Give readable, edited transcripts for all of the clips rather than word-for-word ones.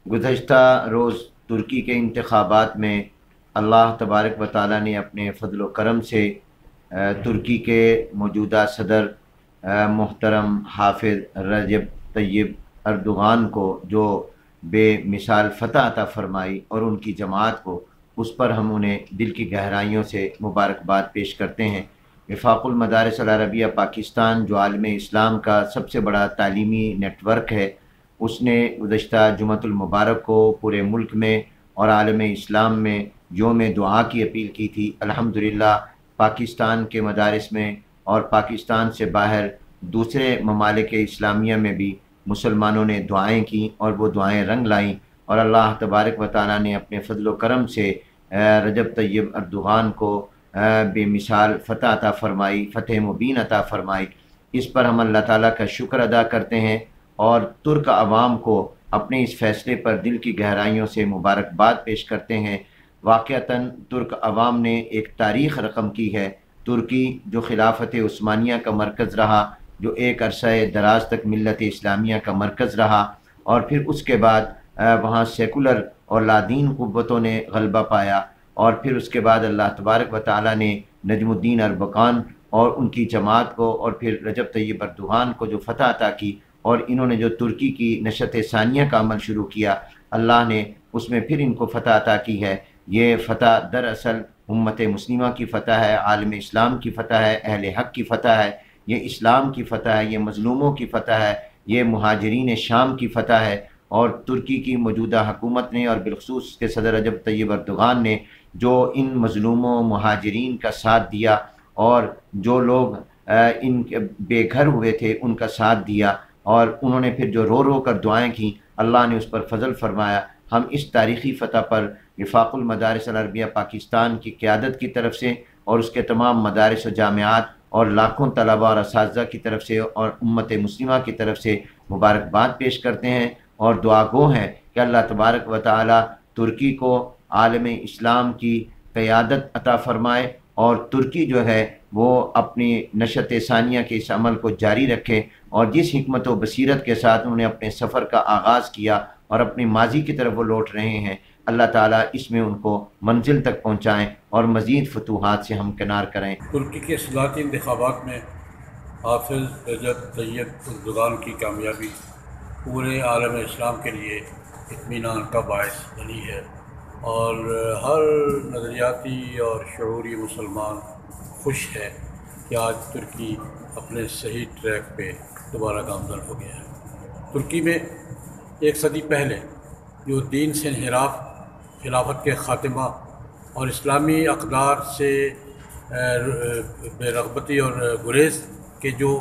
گزشتہ روز ترکی کے انتخابات میں اللہ تبارک و تعالی نے اپنے فضل و کرم سے ترکی کے موجودہ صدر محترم حافظ رجب طیب اردوغان کو جو بے مثال فتح عطا فرمائی اور ان کی جماعت کو، اس پر ہم انہیں دل کی گہرائیوں سے مبارکباد پیش کرتے ہیں۔ وفاق المدارس العربیہ پاکستان جو عالم اسلام کا سب سے بڑا تعلیمی نیٹ ورک ہے، اس نے گزشتہ جمعۃ المبارک کو پورے ملک میں اور عالم اسلام میں یوم دعا کی اپیل کی تھی۔ الحمدللہ پاکستان کے مدارس میں اور پاکستان سے باہر دوسرے ممالک اسلامیہ میں بھی مسلمانوں نے دعائیں کیں اور وہ دعائیں رنگ لائیں، اور اللہ تبارک و تعالیٰ نے اپنے فضل و کرم سے رجب طیب اردوغان کو بے مثال فتح عطا فرمائی، فتح مبین عطا فرمائی۔ اس پر ہم اللہ تعالیٰ کا شکر ادا کرتے ہیں اور ترک عوام کو اپنے اس فیصلے پر دل کی گہرائیوں سے مبارکباد پیش کرتے ہیں۔ واقعتاً ترک عوام نے ایک تاریخ رقم کی ہے۔ ترکی جو خلافت عثمانیہ کا مرکز رہا، جو ایک عرصہ دراز تک ملت اسلامیہ کا مرکز رہا، اور پھر اس کے بعد وہاں سیکولر اور لادین قوتوں نے غلبہ پایا، اور پھر اس کے بعد اللہ تبارک و تعالیٰ نے نجم الدین اربکان اور ان کی جماعت کو اور پھر رجب طیب اردوغان کو جو فتح عطا کی، اور انہوں نے جو ترکی کی نشت ثانیہ کا عمل شروع کیا، اللہ نے اس میں پھر ان کو فتح عطا کی ہے۔ یہ فتح دراصل امت مسلمہ کی فتح ہے، عالم اسلام کی فتح ہے، اہل حق کی فتح ہے، یہ اسلام کی فتح ہے، یہ مظلوموں کی فتح ہے، یہ مہاجرین شام کی فتح ہے۔ اور ترکی کی موجودہ حکومت نے اور بالخصوص اس کے صدر رجب طیب اردوغان نے جو ان مظلوموں مہاجرین کا ساتھ دیا، اور جو لوگ ان کے بے گھر ہوئے تھے ان کا ساتھ دیا، اور انہوں نے پھر جو رو رو کر دعائیں کیں، اللہ نے اس پر فضل فرمایا۔ ہم اس تاریخی فتح پر وفاق المدارس العربیہ پاکستان کی قیادت کی طرف سے اور اس کے تمام مدارس و جامعات اور لاکھوں طلباء اور اساتذہ کی طرف سے اور امت مسلمہ کی طرف سے مبارکباد پیش کرتے ہیں، اور دعا گو ہیں کہ اللہ تبارک و تعالی ترکی کو عالم اسلام کی قیادت عطا فرمائے، اور ترکی جو ہے وہ اپنی نشت ثانیہ کے اس عمل کو جاری رکھے، اور جس حکمت و بصیرت کے ساتھ انہوں نے اپنے سفر کا آغاز کیا اور اپنی ماضی کی طرف وہ لوٹ رہے ہیں، اللہ تعالیٰ اس میں ان کو منزل تک پہنچائیں اور مزید فتوحات سے ہمکنار کریں۔ ترکی کے صدارتی انتخابات میں حافظ رجب طیب اردوغان کی کامیابی پورے عالم اسلام کے لیے اطمینان کا باعث بنی ہے، اور ہر نظریاتی اور شعوری مسلمان خوش ہے کہ آج ترکی اپنے صحیح ٹریک پہ دوبارہ گامزن ہو گیا ہے۔ ترکی میں ایک صدی پہلے جو دین سے انحراف، خلافت کے خاتمہ اور اسلامی اقدار سے بے رغبتی اور گریز کے جو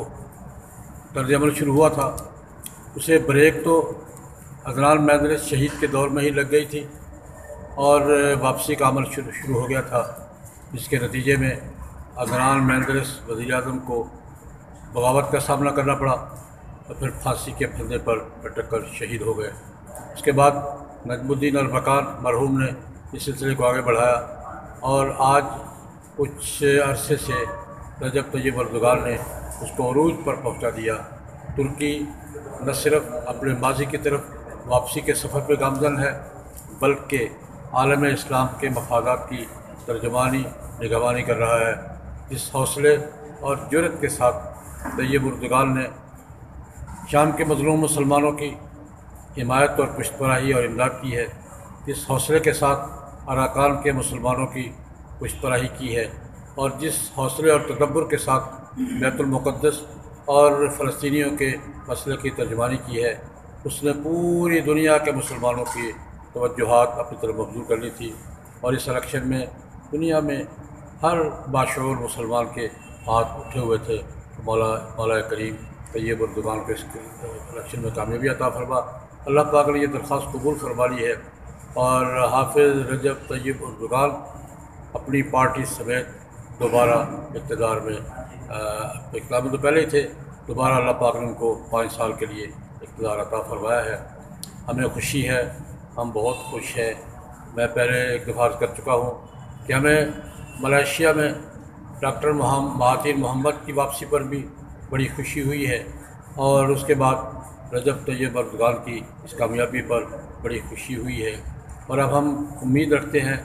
طرز عمل شروع ہوا تھا، اسے بریک تو عدنان مینڈلس شہید کے دور میں ہی لگ گئی تھی، اور واپسی کا عمل شروع ہو گیا تھا، جس کے نتیجے میں عدنان مینڈلس وزیر اعظم کو بغاوت کا سامنا کرنا پڑا، اور پھر پھانسی کے پھندے پر لٹک کر شہید ہو گئے۔ اس کے بعد نجم الدین اربکان مرحوم نے اس سلسلے کو آگے بڑھایا، اور آج کچھ عرصے سے رجب طیب اردوغان نے اس کو عروج پر پہنچا دیا۔ ترکی نہ صرف اپنے ماضی کی طرف واپسی کے سفر پہ گامزن ہے، بلکہ عالم اسلام کے مفادات کی ترجمانی نگہبانی کر رہا ہے۔ جس حوصلے اور جرأت کے ساتھ طیب اردوغان نے شام کے مظلوم مسلمانوں کی حمایت اور پشت پناہی اور امداد کی ہے، جس حوصلے کے ساتھ اراکان کے مسلمانوں کی پشت پناہی کی ہے، اور جس حوصلے اور تدبر کے ساتھ بیت المقدس اور فلسطینیوں کے مسئلے کی ترجمانی کی ہے، اس نے پوری دنیا کے مسلمانوں کی توجہات اپنی طرف مبذول کرنی تھی، اور اس الیکشن میں دنیا میں ہر باشعور مسلمان کے ہاتھ اٹھے ہوئے تھے۔ مولا کریم طیب اردوغان کو اس الیکشن میں کامیابی عطا فرما۔ اللہ پاک نے یہ درخواست قبول فرما لی ہے، اور حافظ رجب طیب اردوغان اپنی پارٹی سمیت دوبارہ اقتدار میں، اقتدار میں تو پہلے ہی تھے، دوبارہ اللہ پاک نے ان کو 5 سال کے لیے اقتدار عطا فرمایا ہے۔ ہمیں خوشی ہے، ہم بہت خوش ہیں۔ میں پہلے ایک دفعہ عرض کر چکا ہوں کہ ہمیں ملائیشیا میں ڈاکٹر مہاتیر محمد کی واپسی پر بھی بڑی خوشی ہوئی ہے، اور اس کے بعد رجب طیب اردوغان کی اس کامیابی پر بڑی خوشی ہوئی ہے، اور اب ہم امید رکھتے ہیں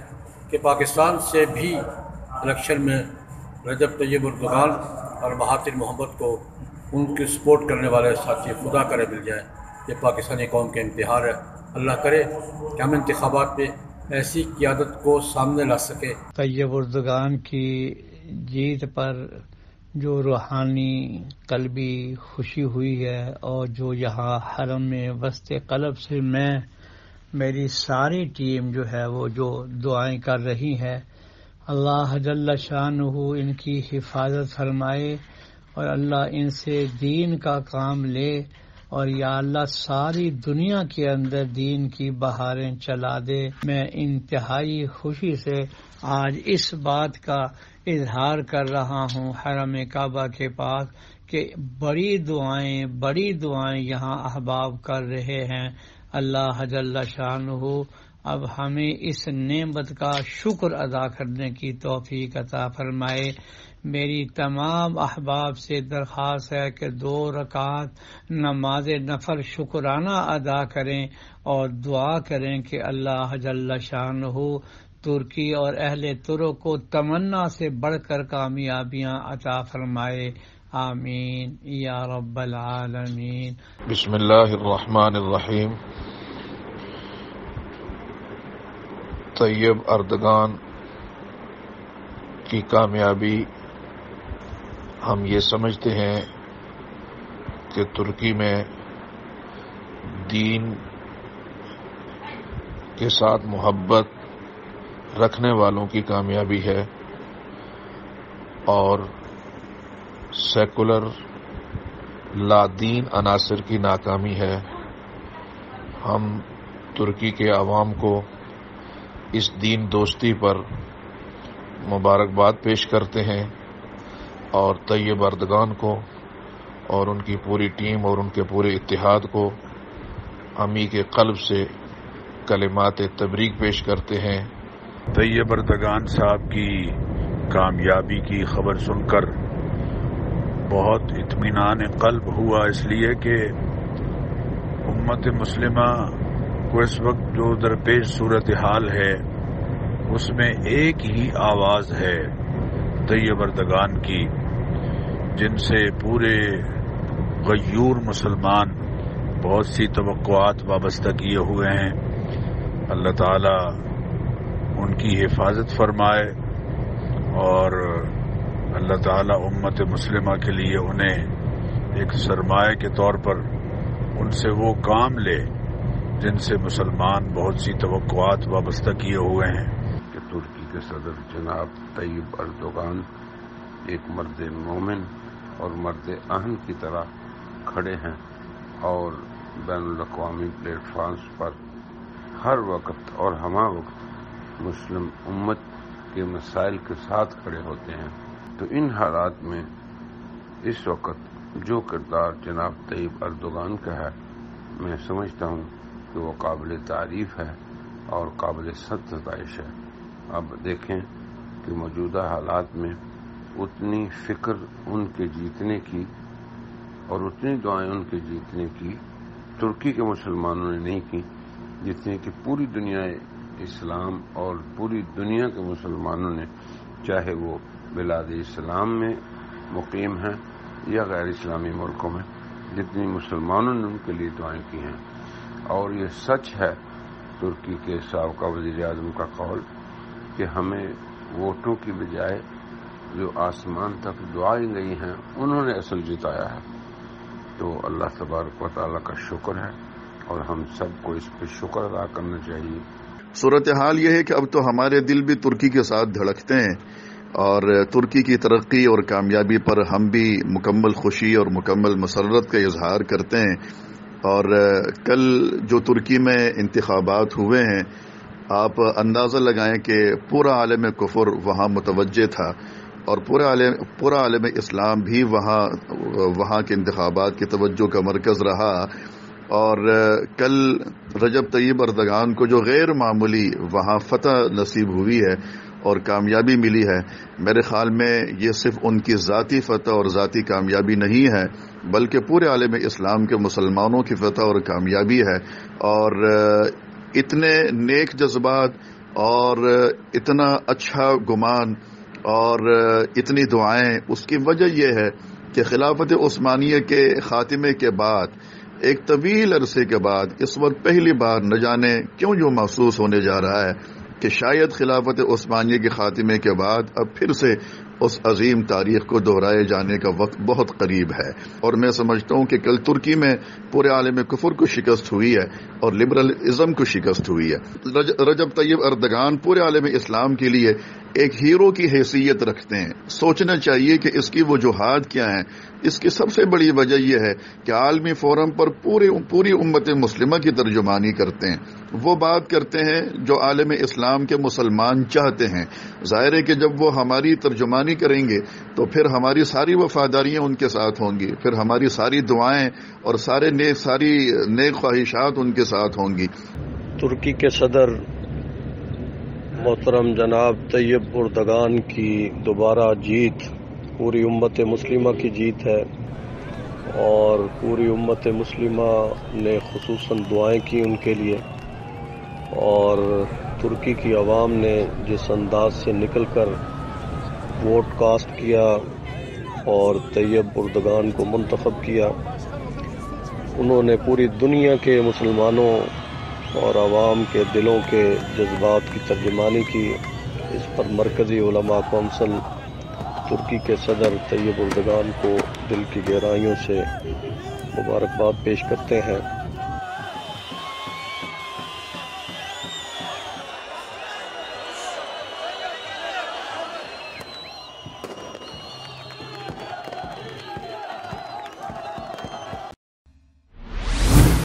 کہ پاکستان سے بھی الیکشن میں رجب طیب اردگان اور مہاتیر محمد کو ان کی سپورٹ کرنے والے ساتھی خدا کرے مل جائیں۔ یہ پاکستانی قوم کا امتحان ہے، اللہ کرے کہ ہم انتخابات میں ایسی قیادت کو سامنے لا سکے۔ طیب اردگان کی جیت پر جو روحانی قلبی خوشی ہوئی ہے، اور جو یہاں حرم میں وسط قلب سے میری ساری ٹیم جو ہے وہ جو دعائیں کر رہی ہے، اللہ جل شانہ ان کی حفاظت فرمائے، اور اللہ ان سے دین کا کام لے، اور یا اللہ ساری دنیا کے اندر دین کی بہاریں چلا دے۔ میں انتہائی خوشی سے آج اس بات کا اظہار کر رہا ہوں حرم کعبہ کے پاس کہ بڑی دعائیں یہاں احباب کر رہے ہیں۔ اللہ جل شانہ اب ہمیں اس نعمت کا شکر ادا کرنے کی توفیق عطا فرمائے۔ میری تمام احباب سے درخواست ہے کہ 2 رکعت نماز نفل شکرانہ ادا کریں اور دعا کریں کہ اللہ جل شانہ ترکی اور اہل ترک کو تمنا سے بڑھ کر کامیابیاں عطا فرمائے، آمین یا رب العالمین۔ بسم اللہ الرحمن الرحیم۔ طیب اردگان کی کامیابی ہم یہ سمجھتے ہیں کہ ترکی میں دین کے ساتھ محبت رکھنے والوں کی کامیابی ہے، اور سیکولر لا دین عناصر کی ناکامی ہے۔ ہم ترکی کے عوام کو اس دین دوستی پر مبارکباد پیش کرتے ہیں، اور طیب اردگان کو اور ان کی پوری ٹیم اور ان کے پورے اتحاد کو ہمی کے قلب سے کلمات تبریک پیش کرتے ہیں۔ طیب اردگان صاحب کی کامیابی کی خبر سن کر بہت اطمینان قلب ہوا، اس لیے کہ امت مسلمہ کو اس وقت جو درپیش صورتحال ہے اس میں ایک ہی آواز ہے طیب اردگان کی، جن سے پورے غیور مسلمان بہت سی توقعات وابستہ کیے ہوئے ہیں۔ اللہ تعالی ان کی حفاظت فرمائے، اور اللہ تعالی امت مسلمہ کے لیے انہیں ایک سرمایہ کے طور پر ان سے وہ کام لے جن سے مسلمان بہت سی توقعات وابستہ کیے ہوئے ہیں۔ کہ ترکی کے صدر جناب طیب اردگان ایک مرد مومن اور مرد اہم کی طرح کھڑے ہیں، اور بین الاقوامی پلیٹ فارمز پر ہر وقت اور ہمہ وقت مسلم امت کے مسائل کے ساتھ کھڑے ہوتے ہیں۔ تو ان حالات میں اس وقت جو کردار جناب طیب اردگان کا ہے، میں سمجھتا ہوں کہ وہ قابل تعریف ہے اور قابل ستائش ہے۔ اب دیکھیں کہ موجودہ حالات میں اتنی فکر ان کے جیتنے کی اور اتنی دعائیں ان کے جیتنے کی ترکی کے مسلمانوں نے نہیں کی جتنی کہ پوری دنیا اسلام اور پوری دنیا کے مسلمانوں نے، چاہے وہ بلاد اسلام میں مقیم ہیں یا غیر اسلامی ملکوں میں، جتنی مسلمانوں نے ان کے لیے دعائیں کی ہیں۔ اور یہ سچ ہے ترکی کے سابقہ وزیر اعظم کا قول کہ ہمیں ووٹوں کی بجائے جو آسمان تک دعائیں گئی ہیں انہوں نے اصل جتایا ہے۔ تو اللہ تبارک و تعالیٰ کا شکر ہے، اور ہم سب کو اس پہ شکر ادا کرنا چاہیے۔ صورتحال یہ ہے کہ اب تو ہمارے دل بھی ترکی کے ساتھ دھڑکتے ہیں، اور ترکی کی ترقی اور کامیابی پر ہم بھی مکمل خوشی اور مکمل مسرت کا اظہار کرتے ہیں۔ اور کل جو ترکی میں انتخابات ہوئے ہیں، آپ اندازہ لگائیں کہ پورا عالم کفر وہاں متوجہ تھا، اور پورا عالم اسلام بھی وہاں کے انتخابات کی توجہ کا مرکز رہا۔ اور کل رجب طیب اردگان کو جو غیر معمولی وہاں فتح نصیب ہوئی ہے اور کامیابی ملی ہے، میرے خیال میں یہ صرف ان کی ذاتی فتح اور ذاتی کامیابی نہیں ہے، بلکہ پورے عالم اسلام کے مسلمانوں کی فتح اور کامیابی ہے۔ اور اتنے نیک جذبات اور اتنا اچھا گمان اور اتنی دعائیں، اس کی وجہ یہ ہے کہ خلافت عثمانیہ کے خاتمے کے بعد ایک طویل عرصے کے بعد اس وقت پہلی بار نہ جانے کیوں جو محسوس ہونے جا رہا ہے کہ شاید خلافت عثمانیہ کے خاتمے کے بعد اب پھر سے اس عظیم تاریخ کو دہرائے جانے کا وقت بہت قریب ہے۔ اور میں سمجھتا ہوں کہ کل ترکی میں پورے عالم کفر کو شکست ہوئی ہے اور لبرلزم کو شکست ہوئی ہے۔ رجب طیب اردگان پورے عالم اسلام کے لیے ایک ہیرو کی حیثیت رکھتے ہیں۔ سوچنا چاہیے کہ اس کی وجوہات کیا ہیں۔ اس کی سب سے بڑی وجہ یہ ہے کہ عالمی فورم پر پوری امت مسلمہ کی ترجمانی کرتے ہیں، وہ بات کرتے ہیں جو عالم اسلام کے مسلمان چاہتے ہیں۔ ظاہر ہے کہ جب وہ ہماری ترجمانی کریں گے تو پھر ہماری ساری وفاداریاں ان کے ساتھ ہوں گی، پھر ہماری ساری دعائیں اور ساری نیک خواہشات ان کے ساتھ ہوں گی۔ ترکی کے صدر محترم جناب طیب اردگان کی دوبارہ جیت پوری امت مسلمہ کی جیت ہے، اور پوری امت مسلمہ نے خصوصاً دعائیں کی ان کے لیے، اور ترکی کی عوام نے جس انداز سے نکل کر ووٹ کاسٹ کیا اور طیب اردگان کو منتخب کیا، انہوں نے پوری دنیا کے مسلمانوں اور عوام کے دلوں کے جذبات کی ترجمانی کی۔ اس پر مرکزی علماء کونسل ترکی کے صدر طیب اردگان کو دل کی گہرائیوں سے مبارکباد پیش کرتے ہیں۔